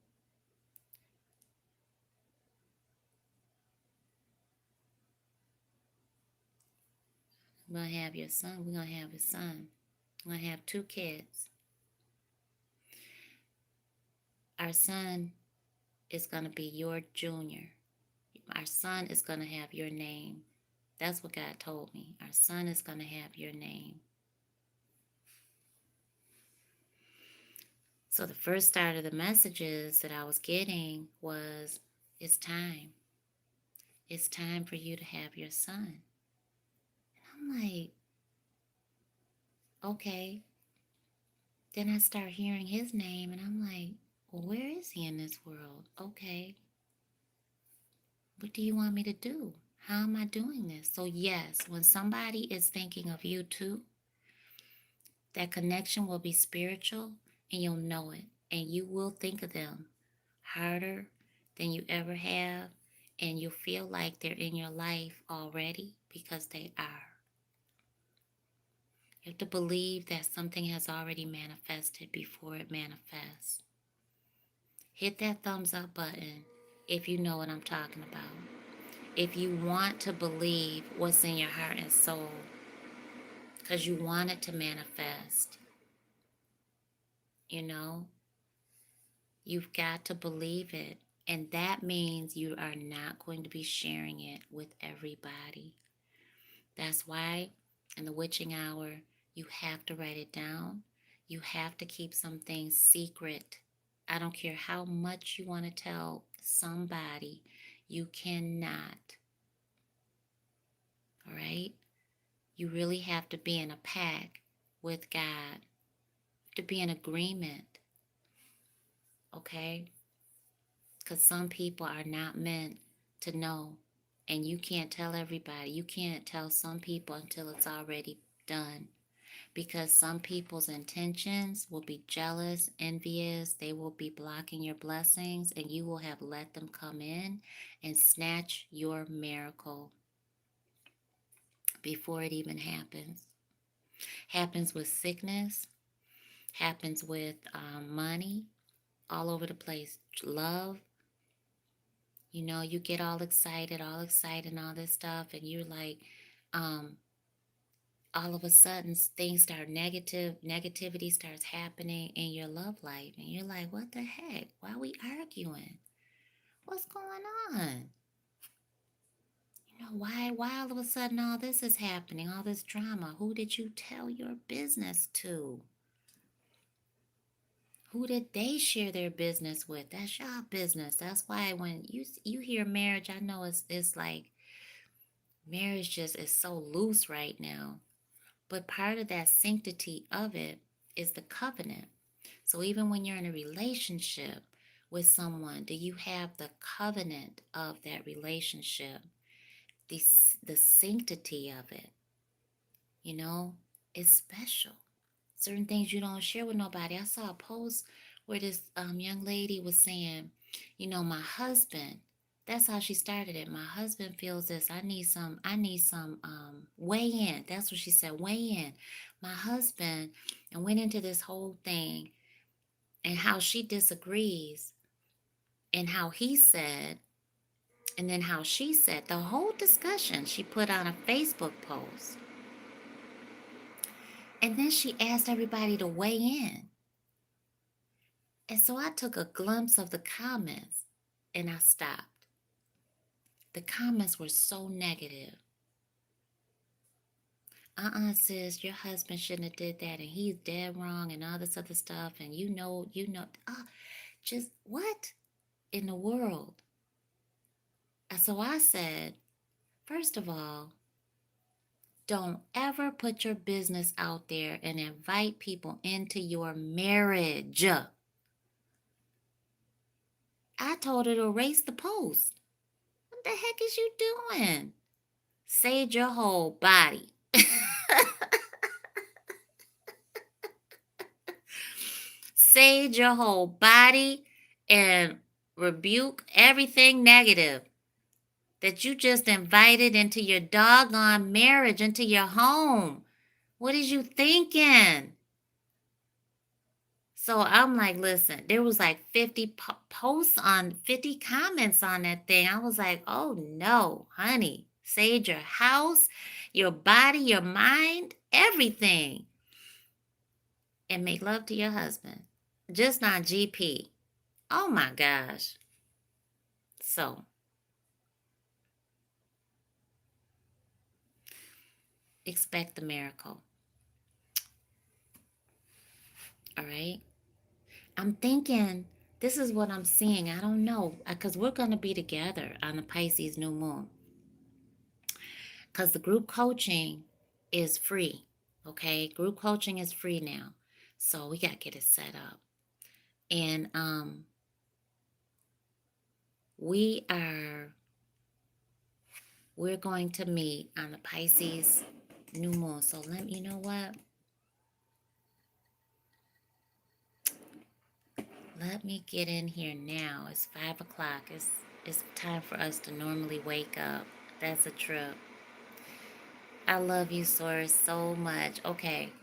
We're going to have your son. We're going to have his son. We're going to have 2 kids. Our son is going to be your junior. Our son is going to have your name. That's what God told me. Our son is going to have your name. So the first start of the messages that I was getting was, it's time. It's time for you to have your son. And I'm like, okay. Then I start hearing his name and I'm like, well, where is he in this world? Okay. What do you want me to do? How am I doing this? So yes, when somebody is thinking of you too, that connection will be spiritual and you'll know it. And you will think of them harder than you ever have. And you'll feel like they're in your life already because they are. You have to believe that something has already manifested before it manifests. Hit that thumbs up button if you know what I'm talking about. If you want to believe what's in your heart and soul, because you want it to manifest, you've got to believe it. And that means you are not going to be sharing it with everybody. That's why in the witching hour, you have to write it down. You have to keep some things secret. I don't care how much you want to tell somebody, you cannot. All right? You really have to be in a pact with God, to be in agreement. Okay? Because some people are not meant to know. And you can't tell everybody. You can't tell some people until it's already done. because some people's intentions will be jealous, envious, they will be blocking your blessings, and you will have let them come in and snatch your miracle before it even happens. Happens with sickness, happens with money, all over the place. Love, you get all excited, and all this stuff, and you're like, um, all of a sudden things start negativity starts happening in your love life, and you're like, what the heck? Why are we arguing? What's going on? Why all of a sudden all this is happening, all this drama? Who did you tell your business to? Who did they share their business with? That's your business. That's why when you hear marriage, I know it's like marriage just is so loose right now. But part of that sanctity of it is the covenant. So even when you're in a relationship with someone, do you have the covenant of that relationship? The sanctity of it, you know, is special. Certain things you don't share with nobody. I saw a post where this young lady was saying, my husband, that's how she started it. My husband feels this. I need some weigh in. That's what she said, weigh in. My husband, and went into this whole thing and how she disagrees and how he said, and then how she said, the whole discussion she put on a Facebook post. And then she asked everybody to weigh in. And so I took a glimpse of the comments and I stopped. The comments were so negative. Sis, your husband shouldn't have did that, and he's dead wrong, and all this other stuff, and just what in the world? And so I said, first of all, don't ever put your business out there and invite people into your marriage. I told her to erase the post. What the heck is you doing? Save your whole body. Sage your whole body and rebuke everything negative that you just invited into your doggone marriage, into your home. What is you thinking? So I'm like, listen, there was like 50 posts on 50 comments on that thing. I was like, oh no, honey, sage your house, your body, your mind, everything, and make love to your husband. Just not GP. Oh my gosh. So, expect the miracle. All right. I'm thinking this is what I'm seeing. I don't know, because we're going to be together on the Pisces new moon. Because the group coaching is free. Okay. Group coaching is free now. So we got to get it set up. And we're going to meet on the Pisces new moon. So you know what? Let me get in here now. It's 5 o'clock. It's time for us to normally wake up. That's a trip. I love you, Source, so much. Okay,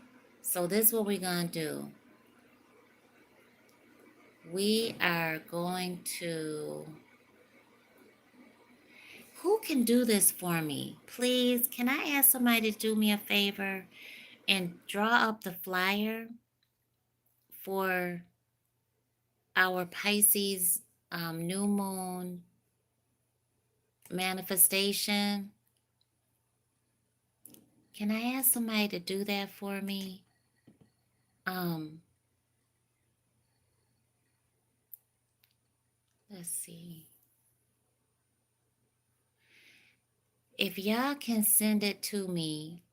so this is what we're going to do. We are going to... Who can do this for me? Please, can I ask somebody to do me a favor and draw up the flyer for our Pisces new moon manifestation? Can I ask somebody to do that for me? Let's see. If y'all can send it to me,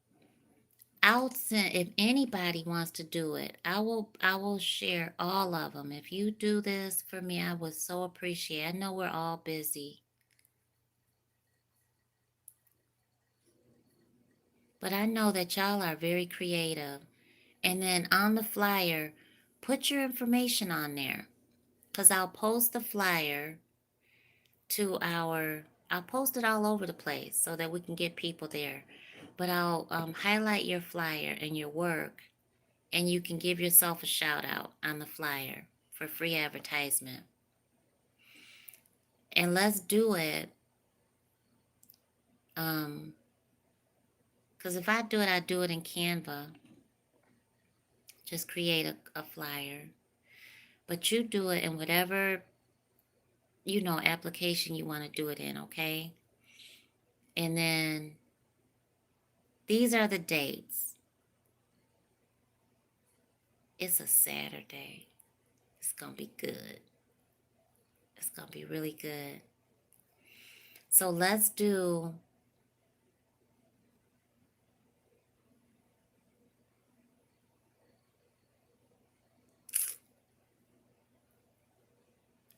I'll send. If anybody wants to do it, I will share all of them. If you do this for me, I would so appreciate. I know we're all busy, but I know that y'all are very creative. And then on the flyer, put your information on there. Because I'll post the flyer I'll post it all over the place so that we can get people there. But I'll highlight your flyer and your work, and you can give yourself a shout out on the flyer for free advertisement. And let's do it. Because if I do it in Canva. Just create a flyer. But you do it in whatever, application you want to do it in, okay? And then these are the dates. It's a Saturday. It's going to be good. It's going to be really good. So let's do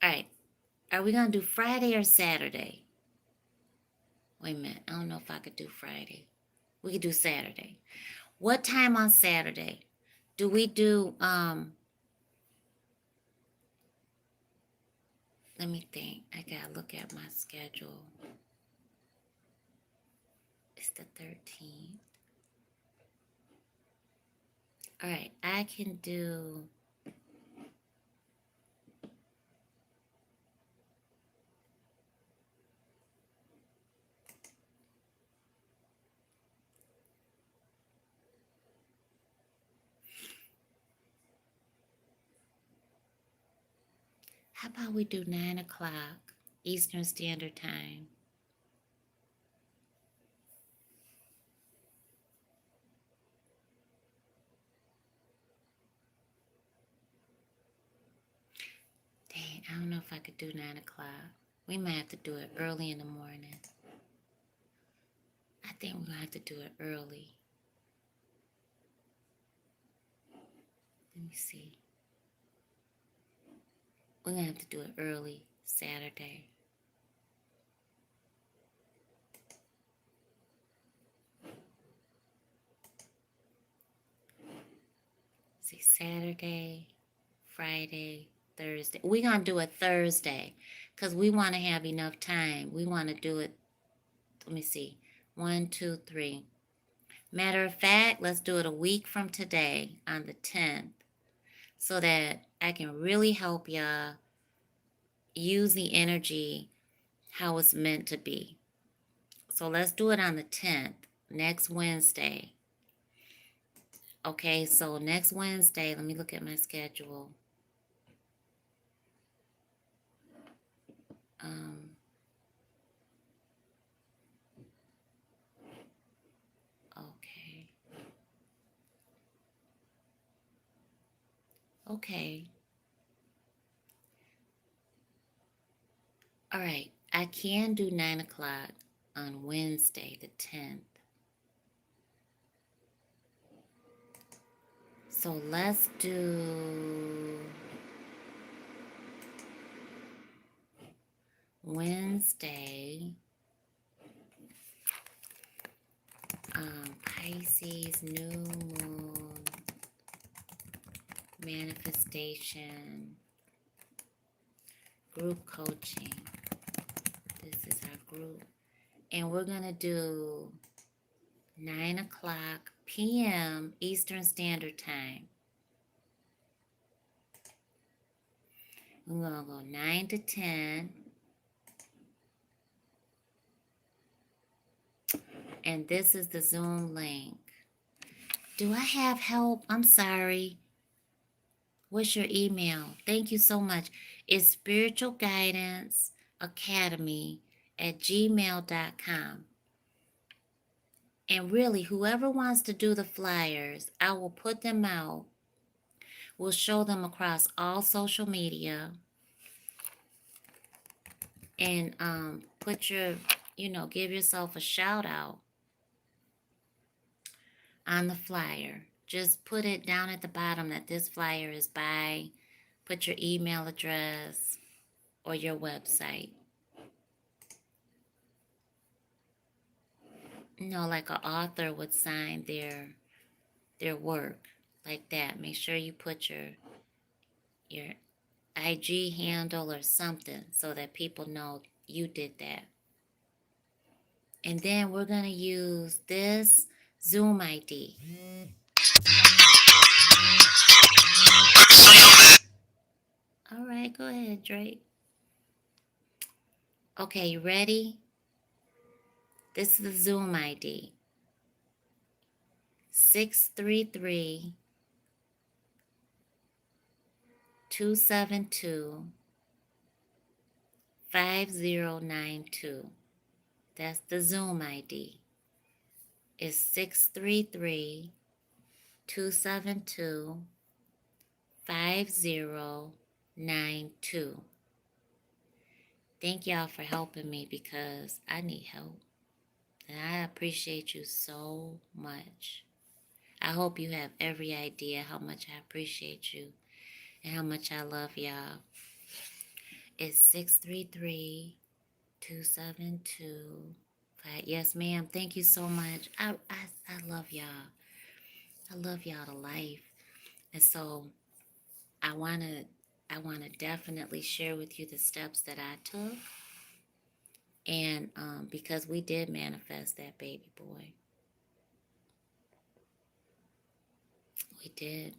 all right. Are we going to do Friday or Saturday? Wait a minute. I don't know if I could do Friday. We could do Saturday. What time on Saturday? Do we do, let me think. I got to look at my schedule. It's the 13th. All right. I can do... How about we do 9 o'clock Eastern Standard Time? Dang, I don't know if I could do 9 o'clock. We might have to do it early in the morning. I think we're going to have to do it early. Let me see. We're going to have to do it early Saturday. See, Saturday, Friday, Thursday. We're going to do it Thursday because we want to have enough time. We want to do it, let me see, 1, 2, 3. Matter of fact, let's do it a week from today on the 10th so that I can really help y'all use the energy how it's meant to be. So let's do it on the 10th, next Wednesday. Okay, so next Wednesday, let me look at my schedule. Okay. All right, I can do 9 o'clock on Wednesday, the 10th. So let's do Wednesday, Pisces, new moon, manifestation, group coaching. This is our group. And we're going to do 9 o'clock p.m. Eastern Standard Time. We're going to go 9 to 10. And this is the Zoom link. Do I have help? I'm sorry. What's your email? Thank you so much. It's spiritualguidanceacademy@gmail.com. And really, whoever wants to do the flyers, I will put them out. We'll show them across all social media. And put your, give yourself a shout out on the flyer. Just put it down at the bottom that this flyer is by. Put your email address or your website. Like an author would sign their work, like that. Make sure you put your IG handle or something so that people know you did that. And then we're going to use this Zoom ID. All right, go ahead, Drake. Okay, you ready? This is the Zoom ID. 633 272 5092. That's the Zoom ID. It's 633 272 5092. Thank y'all for helping me because I need help. And I appreciate you so much. I hope you have every idea how much I appreciate you and how much I love y'all. It's 633 272. Yes, ma'am. Thank you so much. I love y'all. I love y'all to life. And so I wanna definitely share with you the steps that I took. And because we did manifest that baby boy. We did.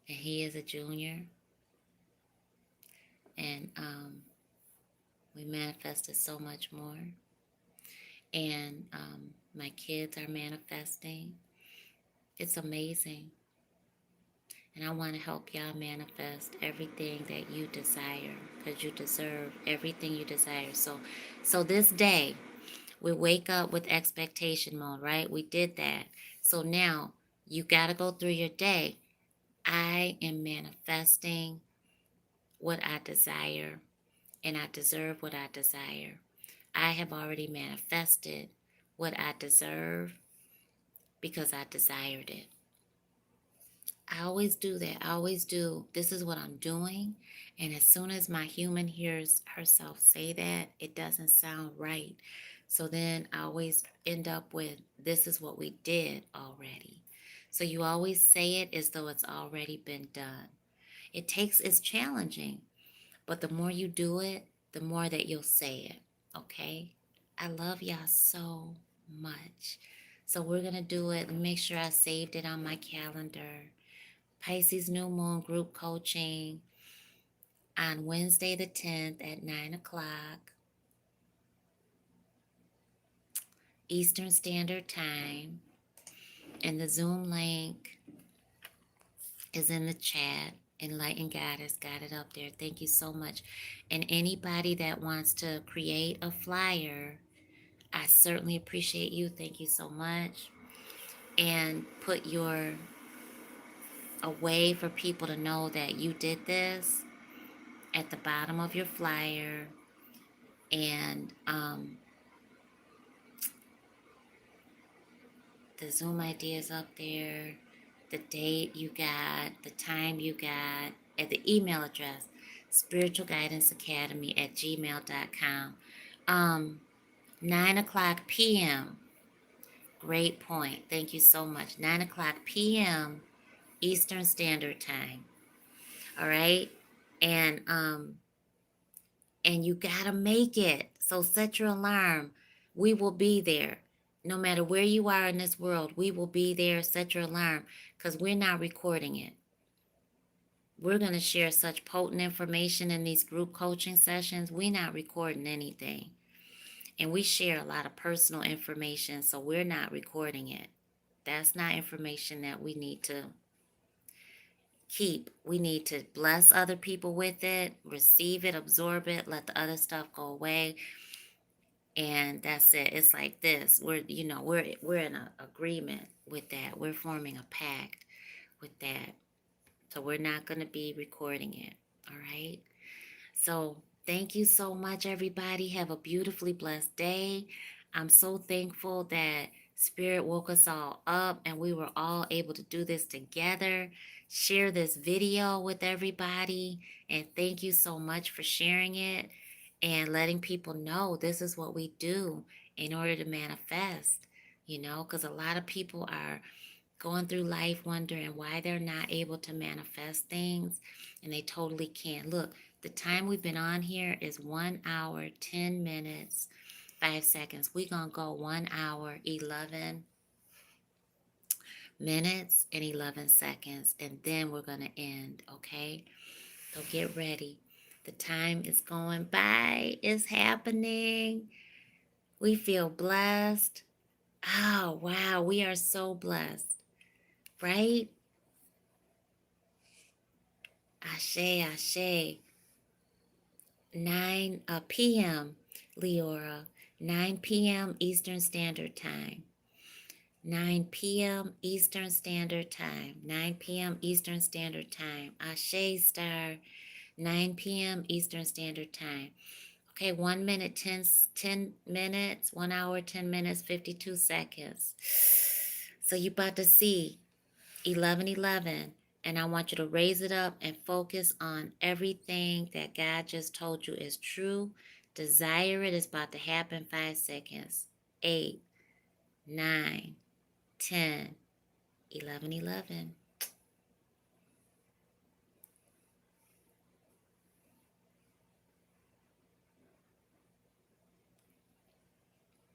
And he is a junior. And we manifested so much more. And my kids are manifesting. It's amazing. And I want to help y'all manifest everything that you desire because you deserve everything you desire. So this day, we wake up with expectation mode, right? We did that. So now you got to go through your day. I am manifesting what I desire, and I deserve what I desire. I have already manifested what I deserve because I desired it. I always do that. I always do. This is what I'm doing. And as soon as my human hears herself say that, it doesn't sound right. So then I always end up with, this is what we did already. So you always say it as though it's already been done. It's challenging, but the more you do it, the more that you'll say it. Okay? I love y'all so much. So we're going to do it. Make sure I saved it on my calendar. Pisces New Moon group coaching on Wednesday the 10th at 9 o'clock Eastern Standard Time. And the Zoom link is in the chat. Enlightened Goddess got it up there. Thank you so much. And anybody that wants to create a flyer, I certainly appreciate you. Thank you so much. And put a way for people to know that you did this at the bottom of your flyer. And the Zoom ID is up there, the date you got, the time you got, and the email address, spiritualguidanceacademy@gmail.com. 9 o'clock p.m. Great point. Thank you so much. 9 o'clock p.m. Eastern Standard Time. All right? And you gotta make it. So set your alarm. We will be there. No matter where you are in this world, we will be there. Set your alarm because we're not recording it. We're going to share such potent information in these group coaching sessions. We're not recording anything. And we share a lot of personal information, so we're not recording it. That's not information that we need to keep. We need to bless other people with it, receive it, absorb it, let the other stuff go away. And that's it. It's like this. We're in an agreement with that. We're forming a pact with that. So we're not going to be recording it. All right. So thank you so much, everybody. Have a beautifully blessed day. I'm so thankful that Spirit woke us all up and we were all able to do this together. Share this video with everybody. And thank you so much for sharing it and letting people know this is what we do in order to manifest, because a lot of people are going through life wondering why they're not able to manifest things, and they totally can. Look, the time we've been on here is 1 hour, 10 minutes, 5 seconds. We're going to go 1 hour, 11 minutes, and 11 seconds, and then we're going to end, okay? So get ready. The time is going by. It's happening. We feel blessed. Oh, wow. We are so blessed, right? Ashe, ashe. 9 p.m. Leora. 9 p.m. Eastern Standard Time. 9 p.m. Eastern Standard Time. 9 p.m. Eastern Standard Time. Ashe Star. 9 p.m. Eastern Standard Time. Okay, 1 minute, 10 minutes, 1 hour, 10 minutes, 52 seconds. So you're about to see 11:11, and I want you to raise it up and focus on everything that God just told you is true. Desire it. It's about to happen. 5 seconds. 8, 9, 10, 11:11.